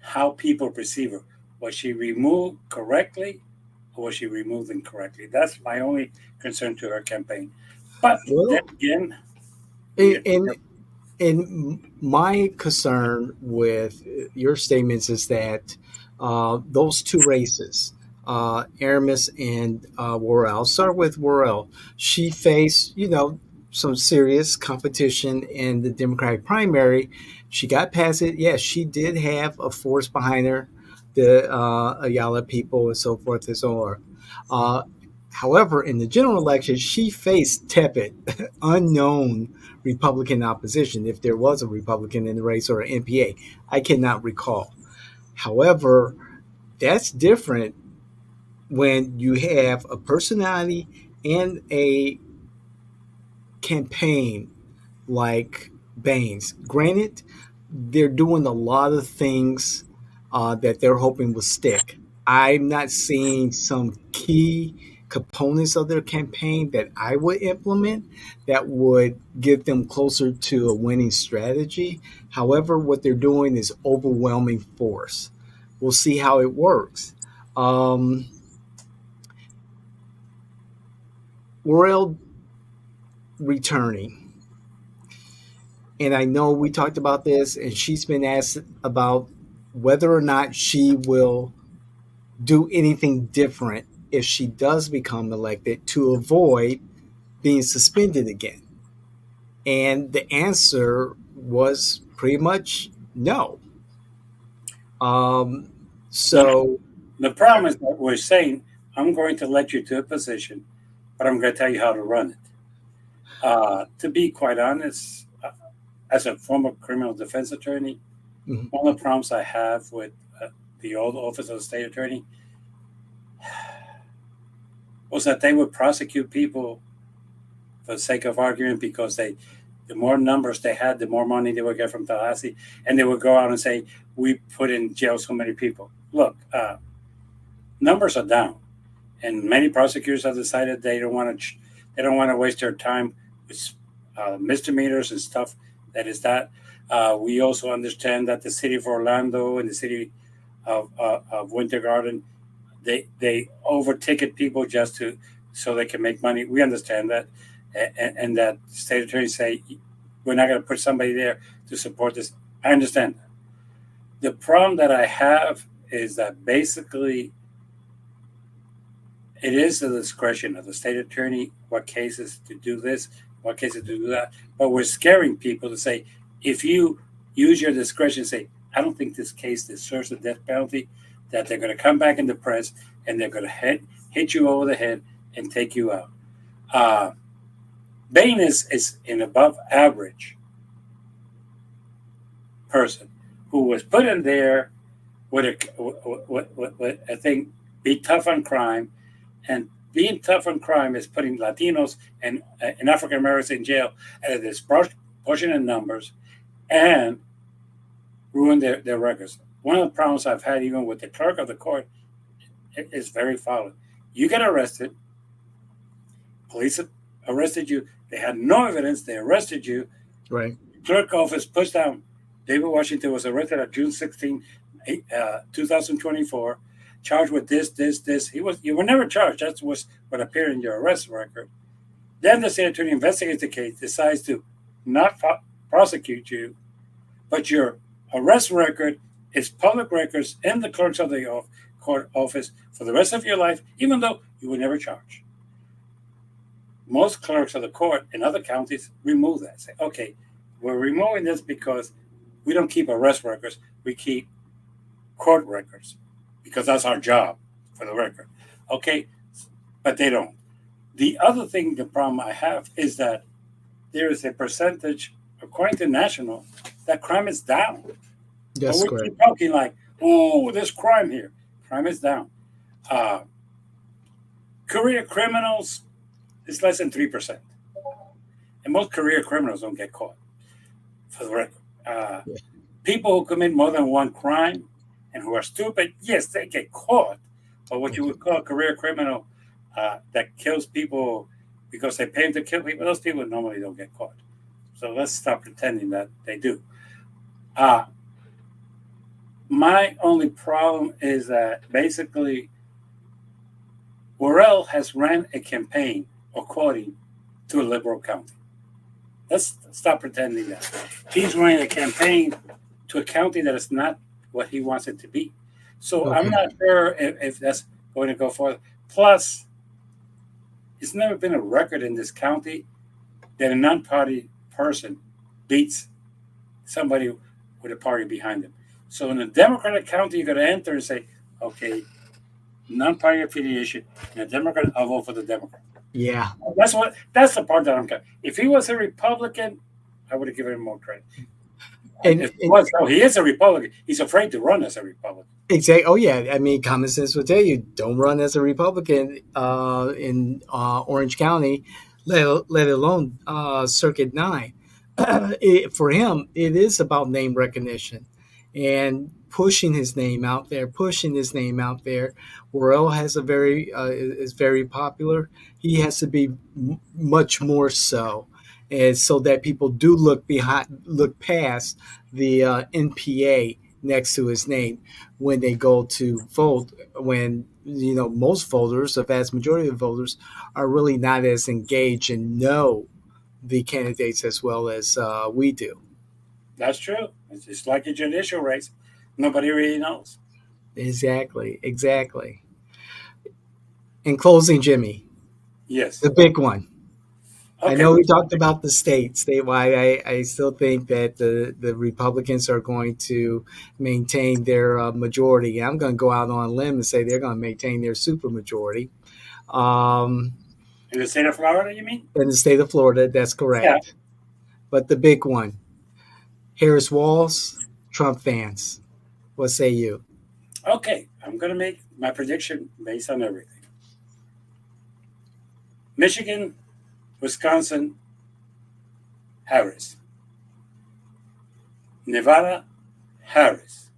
how people perceive her. Was she removed correctly or was she removed incorrectly? That's my only concern to her campaign. But then Well, again, and, and and my concern with your statements is that those two races, Aramis and Worrell, I'll start with Worrell. She faced, some serious competition in the Democratic primary. She got past it. Yes, she did have a force behind her, the Ayala people and so forth and so on. Uh, However, in the general election, she faced tepid, unknown Republican opposition, if there was a Republican in the race or an NPA. I cannot recall. However, that's different when you have a personality and a campaign like Baines. Granted, they're doing a lot of things that they're hoping will stick. I'm not seeing some key components of their campaign that I would implement that would get them closer to a winning strategy. However, what they're doing is overwhelming force. We'll see how it works. Um, Worrell returning. And I know we talked about this, and she's been asked about whether or not she will do anything different if she does become elected to avoid being suspended again. And the answer was pretty much no. Um, the, so, the problem is that we're saying, I'm going to let you to a position, but I'm going to tell you how to run it. To be quite honest, as a former criminal defense attorney, mhm. one of the problems I have with the old office of the state attorney was that they would prosecute people for the sake of argument because the more numbers they had, the more money they would get from Tallahassee, and they would go out and say, "We put in jail so many people." Look, numbers are down, and many prosecutors have decided they don't want to waste their time with misdemeanors and stuff. That is that. We also understand that the city of Orlando and the city of Winter Garden, they over ticket people just to so they can make money. We understand that, and that state attorneys say we're not going to put somebody there to support this. I understand that. The problem that I have is that basically it is the discretion of the state attorney what cases to do this, what cases to do that. But we're scaring people to say, if you use your discretion, say, I don't think this case deserves the death penalty, that they're going to come back in the press and they're going to hit you over the head and take you out. Bain is an above average person who was put in there with I think, be tough on crime. And being tough on crime is putting Latinos and African Americans in jail at a disproportionate numbers and ruin their records. One of the problems I've had even with the clerk of the court is very following. You get arrested, police arrested you, they had no evidence, they arrested you, Right. Clerk office puts down David Washington was arrested on June 16, 2024, charged with this. You were never charged. That was what appeared in your arrest record. Then the state attorney investigates the case, decides to not prosecute you, but your arrest record is public records in the clerks of the court office for the rest of your life, even though you were never charged. Most clerks of the court in other counties remove that. Say, okay, we're removing this because we don't keep arrest records. We keep court records because that's our job for the record. Okay, but they don't. The other thing, the problem I have is that there is a percentage, according to national, that crime is down. But That's we correct. keep talking like, oh, there's crime here. Crime is down. Uh, Career criminals is less than 3%. And most career criminals don't get caught, for the record. Yeah. People who commit more than one crime and who are stupid, yes, they get caught. But what you would call a career criminal that kills people because they pay them to kill people, those people normally don't get caught. So let's stop pretending that they do. My only problem is that basically Worrell has ran a campaign according to a liberal county. Let's stop pretending that. He's running a campaign to a county that is not what he wants it to be. So Okay. I'm not sure if that's going to go forward. Plus, it's never been a record in this county that a non-party person beats somebody with a party behind them. So in a Democratic county, you're going to enter and say, okay, non-party affiliation, and a Democrat, I'll vote for the Democrat. Yeah. That's the part that I'm getting. If he was a Republican, I would have given him more credit. And, If he was, no, he is a Republican. He's afraid to run as a Republican. exactly. Oh yeah. I mean, common sense would tell you don't run as a Republican in Orange County, let alone Circuit 9. For him, it is about name recognition and pushing his name out there, pushing his name out there. Worrell has a very is very popular. He has to be much more so, and so that people do look past the NPA next to his name when they go to vote. When most voters, the vast majority of voters, are really not as engaged and know the candidates as well as we do. That's true. It's just like a judicial race. Nobody really knows. Exactly, exactly. In closing, Jimmy, Yes. the big one. I Okay. know we talked about the statewide. I still think that the Republicans are going to maintain their majority. I'm going to go out on a limb and say they're going to maintain their supermajority. Um, In the state of Florida, you mean? in the state of Florida, that's Yeah. correct. But the big one, Harris Walls, Trump fans. What say you? Okay. I'm going to make my prediction based on everything. Michigan, Wisconsin, Harris. Nevada, Harris.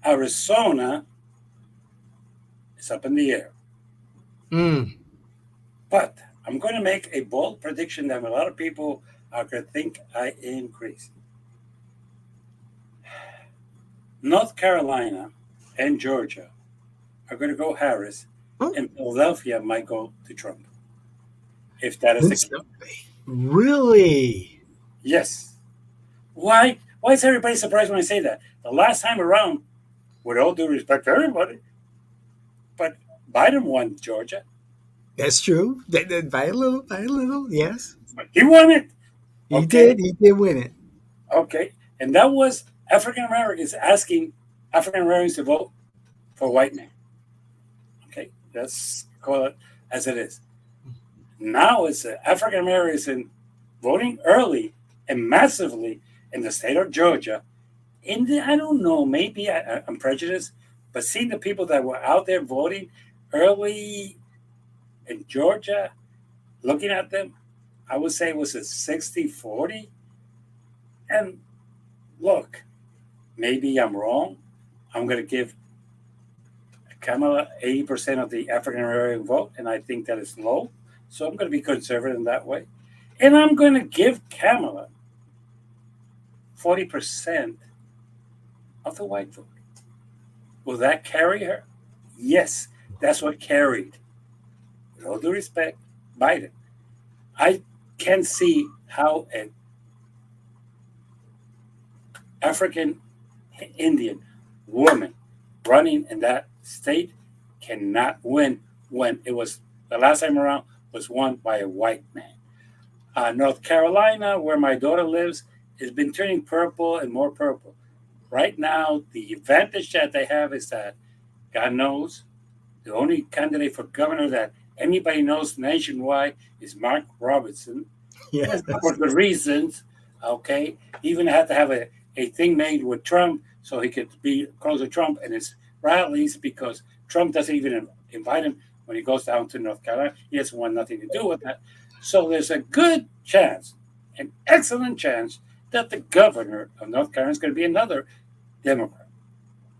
Arizona is up in the air. Mm, But I'm going to make a bold prediction that a lot of people are going to think I am crazy. North Carolina and Georgia are going to go Harris, oh, and Philadelphia might go to Trump. If that is the case. really? Yes. Why? Why is everybody surprised when I say that? The last time around, with all due respect to everybody, but Biden won Georgia. That's true. By a little, yes. He won it. He Okay. did. He did win it. Okay. And that was African Americans asking African Americans to vote for a white man. Okay. Let's call it as it is. Now it's African Americans voting early and massively in the state of Georgia. I don't know, maybe I'm prejudiced, but seeing the people that were out there voting early in Georgia, looking at them, I would say it was a 60-40. And look, maybe I'm wrong. I'm going to give Kamala 80% of the African American vote, and I think that is low. So I'm going to be conservative in that way. And I'm going to give Kamala 40% of the white vote. Will that carry her? Yes, that's what carried, with all due respect, Biden. I can see how an African Indian woman running in that state cannot win when it was the last time around was won by a white man. North Carolina, where my daughter lives, has been turning purple and more purple. Right now, the advantage that they have is that God knows the only candidate for governor that anybody knows nationwide is Mark Robertson. Yes. And for good reasons. Okay. Even had to have a thing made with Trump so he could be close to Trump and his rallies because Trump doesn't even invite him when he goes down to North Carolina. He doesn't want nothing to do with that. So there's a good chance, an excellent chance, that the governor of North Carolina is going to be another Democrat.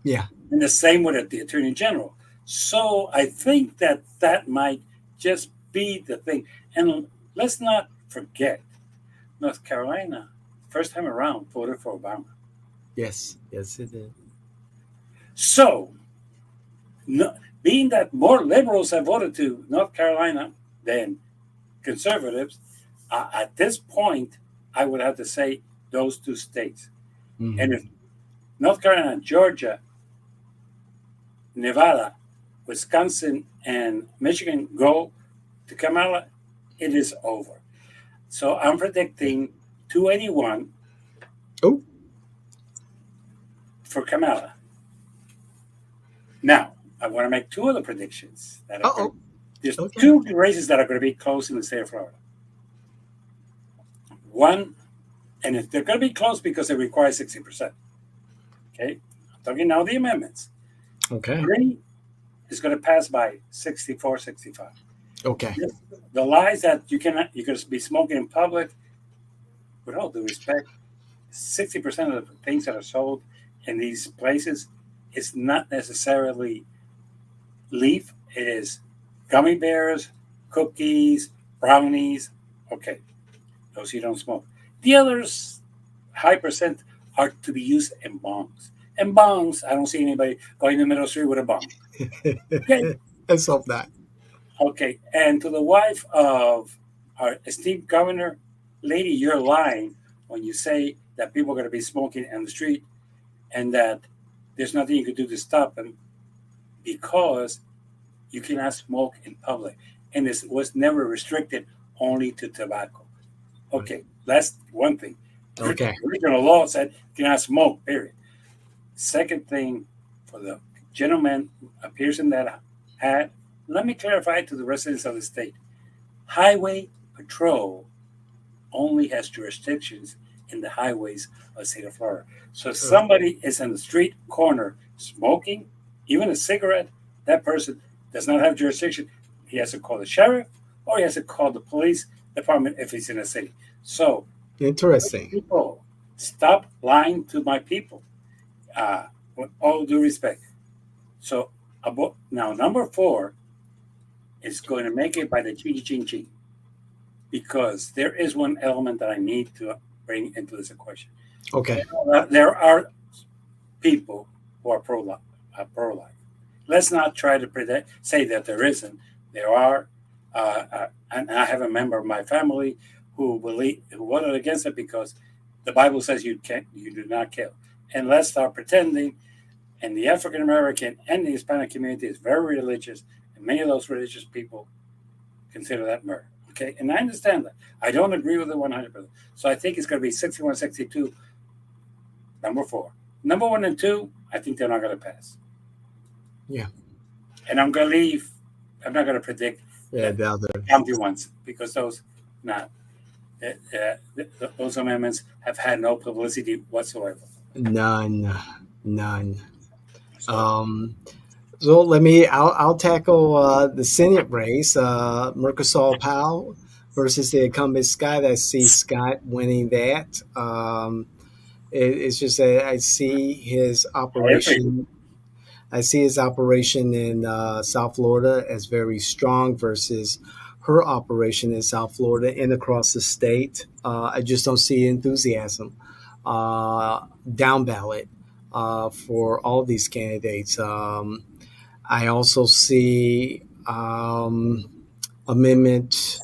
Yeah. And the same with the attorney general. So I think that that might just be the thing. And let's not forget, North Carolina, first time around, voted for Obama. Yes. Yes, it did. So, no, being that more liberals have voted to North Carolina than conservatives, at this point, I would have to say those two states. And if Mhm. North Carolina, Georgia, Nevada, Wisconsin, and Michigan go to Kamala, it is over. So I'm predicting 281 Oh. for Kamala. Now, I want to make two other predictions that are Uh going oh. to, there's Okay. two races that are going to be close in the state of Florida. One, and they're going to be close because they require 60%. Okay. I'm talking now the amendments. Okay. Three is going to pass by 64, 65. Okay. The lies that you can be smoking in public, with all due respect, 60% of the things that are sold in these places is not necessarily leaf. It is gummy bears, cookies, brownies. Okay, those you don't smoke. The others, high percent, are to be used in bongs. And bongs, I don't see anybody going in the middle of the street with a bong. Okay, Let's hope not. okay. And to the wife of our esteemed governor, lady, you're lying when you say that people are going to be smoking on the street and that there's nothing you can do to stop them because you cannot smoke in public. And this was never restricted only to tobacco. Okay, that's one thing. Okay. Original law said you cannot smoke, period. Second thing, for the gentleman who appears in that ad, let me clarify to the residents of the state. Highway Patrol only has jurisdictions in the highways of the state of Florida. So if somebody is in the street corner smoking, even a cigarette, that person does not have jurisdiction. He has to call the sheriff or he has to call the police department if he's in a city. So Interesting. people, stop lying to my people. With all due respect. So now number four is going to make it by the ching ching ching because there is one element that I need to bring into this equation. Okay. There are people who are pro-life. Let's not try to say that there isn't. There are, and I have a member of my family who voted against it because the Bible says you do not kill. And let's start pretending. And the African American and the Hispanic community is very religious, and many of those religious people consider that murder. Okay, and I understand that. I don't agree with it 100%. So I think it's going to be 61, 62, number four. Number one and two, I think they're not going to pass. Yeah. And I'm going to leave. I'm not going to predict The other. county ones because those not those amendments have had no publicity whatsoever. None. None. So Um, so I'll tackle the Senate race. Mercosal Powell versus the incumbent Scott. I see Scott winning that. It's just that I see his I agree. operation. I see his operation in South Florida as very strong versus her operation in South Florida and across the state. I just don't see enthusiasm down ballot for all these candidates. I also see Amendment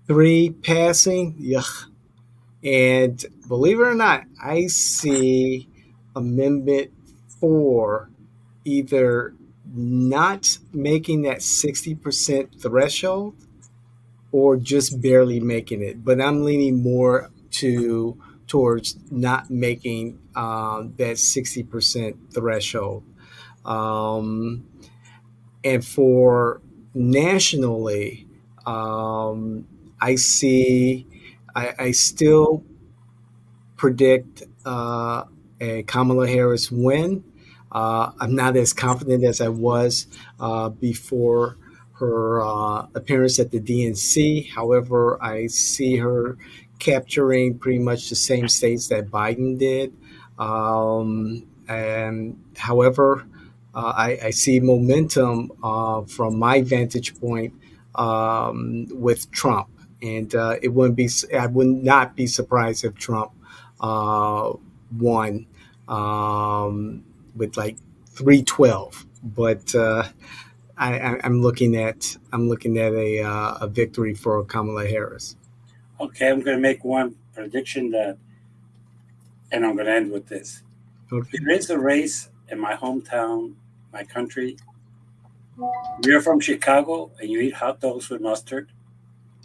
3 passing. Yuck. And believe it or not, I see Amendment 4 either not making that 60% threshold or just barely making it. But I'm leaning more towards not making that 60% threshold. Um, and for nationally, um, I see, I still predict a Kamala Harris win. I'm not as confident as I was before her appearance at the DNC. However, I see her capturing pretty much the same states that Biden did. And however, I see momentum from my vantage point with Trump, and it wouldn't be. I would not be surprised if Trump uh, won with like 312. But I'm looking at a victory for Kamala Harris. Okay, I'm going to make one prediction that, and I'm going to end with this. Okay. There is a race in my hometown, my country. You're from Chicago and you eat hot dogs with mustard.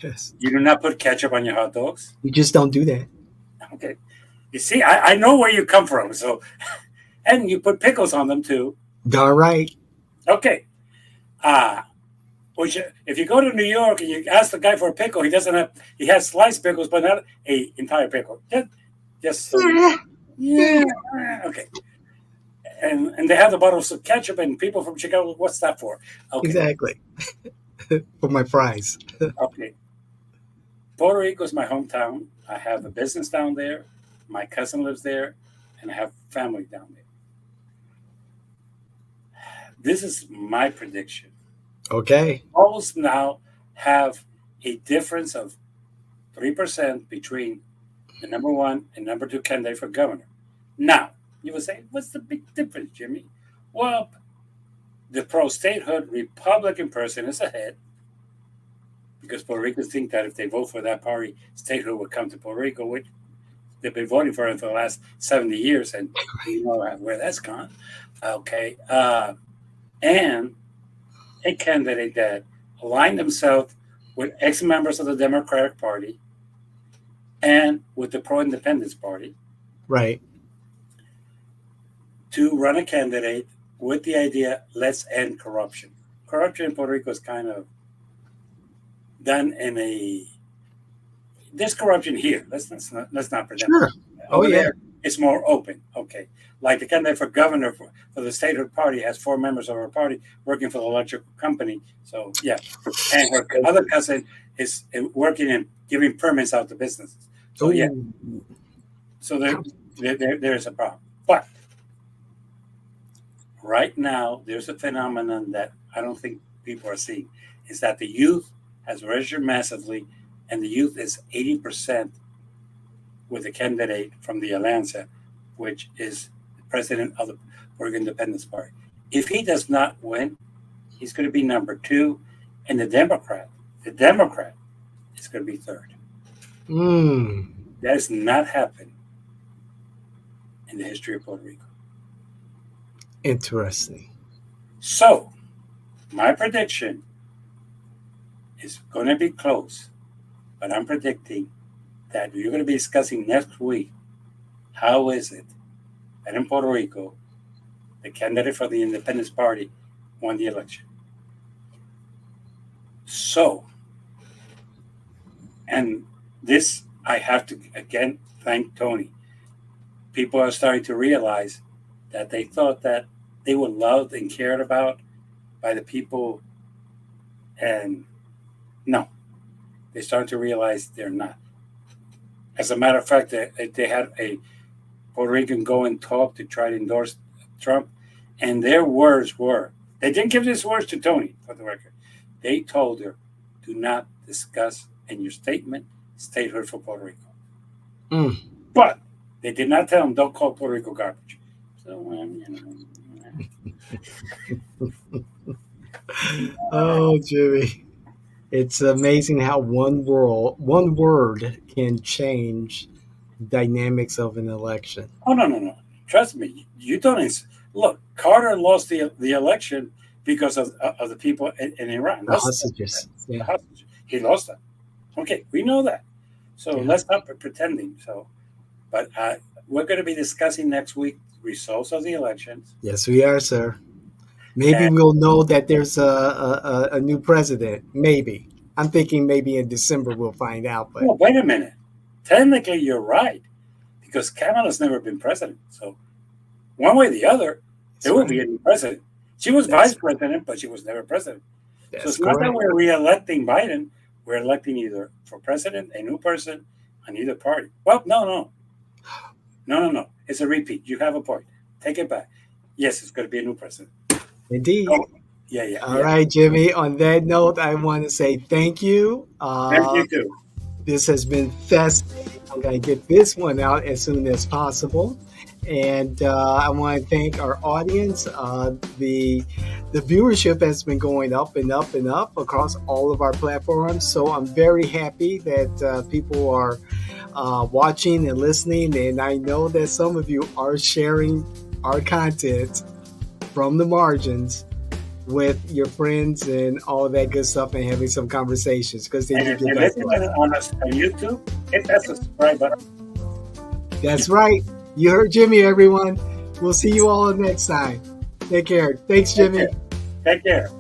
Yes. You do not put ketchup on your hot dogs. You just don't do that. Okay. You see, I know where you come from. So, and you put pickles on them too. Darn right. Okay. Which if you go to New York and you ask the guy for a pickle, he doesn't have. He has sliced pickles, but not a entire pickle. Just so. Yeah. Okay. And they have the bottles of ketchup, and people from Chicago, what's that for? Okay. Exactly. For my fries. Okay. Puerto Rico is my hometown. I have a business down there. My cousin lives there, and I have family down there. This is my prediction. Okay. Polls now have a difference of 3% between the number one and number two candidate for governor. Now, you would say, what's the big difference, Jimmy? Well, the pro-statehood Republican person is ahead because Puerto Ricans think that if they vote for that party, statehood will come to Puerto Rico, which they've been voting for it for the last 70 years, and you know where that's gone. Okay. And a candidate that aligned himself with ex-members of the Democratic Party and with the pro-independence party. Right. To run a candidate with the idea, let's end corruption. Corruption in Puerto Rico is kind of done in a. There's corruption here. Let's not pretend. Sure. Oh, yeah. There, it's more open. Okay. Like the candidate for governor for the statehood party has 4 members of her party working for the electric company. So, yeah. And her other cousin is working and giving permits out to businesses. So, yeah. So there's a problem. But right now, there's a phenomenon that I don't think people are seeing, is that the youth has registered massively, and the youth is 80% with a candidate from the Alianza, which is the president of the Puerto Rico Independence Party. If he does not win, he's going to be number 2, and the Democrat is going to be 3rd. That has not happened in the history of Puerto Rico. Interesting. So, my prediction is going to be close, but I'm predicting that you're going to be discussing next week how is it that in Puerto Rico, the candidate for the Independence Party won the election. So, and this, I have to again thank Tony. People are starting to realize that they thought that they were loved and cared about by the people, and no, they're starting to realize they're not. As a matter of fact, they had a Puerto Rican go and talk to try to endorse Trump, and their words were, they didn't give these words to Tony, for the record. They told her, do not discuss in your statement statehood for Puerto Rico. Mm. But they did not tell them don't call Puerto Rico garbage. So, Oh, Jimmy. It's amazing how one word can change dynamics of an election. oh no. Trust me, you don't. Look, Carter lost the election because of the people in Iran. The hostages. Yeah. He lost that. Okay, we know that. So Yeah. let's not be pretending. So, but we're going to be discussing next week results of the elections. Yes, we are, sir. Maybe And, we'll know that there's a new president. Maybe. I'm thinking maybe in December we'll find out. But well, wait a minute. Technically, you're right because Kamala's never been president. So, one way or the other, there will be a new president. She was vice president, but she was never president. So it's not that we're re-electing Biden. We're electing either for president a new person on either party. Well, no. It's a repeat. You have a point. Take it back. Yes, it's going to be a new president. Indeed. Oh, yeah. All right, Jimmy. On that note, I want to say thank you. Thank you too. This has been fascinating. I'm going to get this one out as soon as possible. And I want to thank our audience. The viewership has been going up and up and up across all of our platforms. So I'm very happy that people are watching and listening. And I know that some of you are sharing our content from the margins with your friends and all that good stuff and having some conversations because they do get back on us on YouTube, hit that subscribe button. That's right. You heard Jimmy, everyone. We'll see you all next time. Take care. Thanks, Jimmy. Take care.